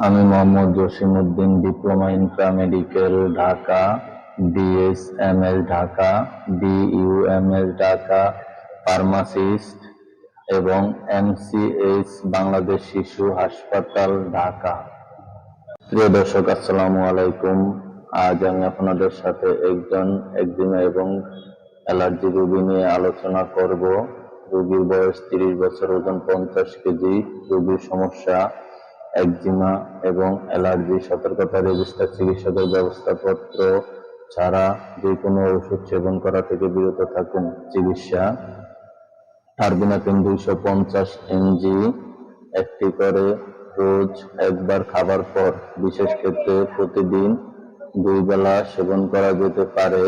আমি Mohammad Jasimuddin, diploma in paramedical, Dhaka, BSMS Dhaka, BUMS Dhaka, pharmacist এবং MCh Bangladesh শিশু হাসপাতাল, ঢাকা। প্রিয় দর্শক, আসসালামু আলাইকুম। আজ আমি আপনাদের সাথে একজন একজিমা এবং অ্যালার্জি রোগী নিয়ে আলোচনা করব। রোগীর বয়স 30 বছর, ওজন 50 কেজি। রোগীর সমস্যা একজিমা এবং অ্যালার্জি। সতর্কতা: রেজিস্টার চিকিৎসকের ব্যবস্থাপত্র ছাড়া যে কোনো ওষুধ সেবন করা থেকে বিরত থাকুন। চিকিৎসা: টার্বিনাফিন 250 mg একটি করে রোজ একবার খাবার পর, বিশেষ ক্ষেত্রে প্রতিদিন 2 বেলা সেবন করা যেতে পারে।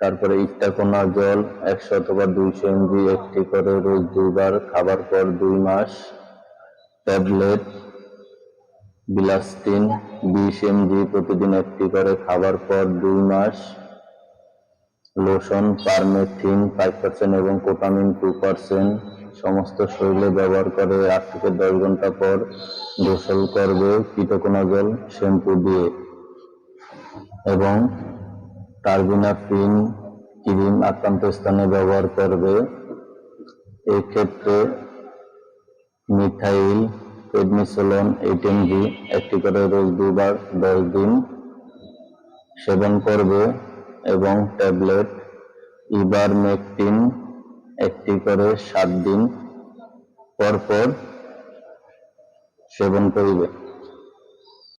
তারপরে ইটাকোনাজল 100 অথবা 200 mg একটি করে রোজ 2 বার খাবার পর 2 মাস। ট্যাবলেট বিলাস্টিন 20 mg প্রতিদিন একটি করে খাবার পর 2 মাস। লোশন পারমেথিন 5% এবং কোটামিন 2%। সমস্ত শরীরে ব্যবহার করে 8 থেকে 10 ঘন্টা পর গোসল করবে কিটোকোনাজল শ্যাম্পু দিয়ে। এবং টার্বিনাফিন ক্রিম আক্রান্ত স্থানে ব্যবহার করবে। এক্ষেত্রে মিথাইল প্রেডনিসোলোন 8 mg একটি করে রোজ 2 বার 10 দিন সেবন করবে। এবং ট্যাবলেট ইবারমেকটিন একটি করে 7 দিন পর পর সেবন করিবে।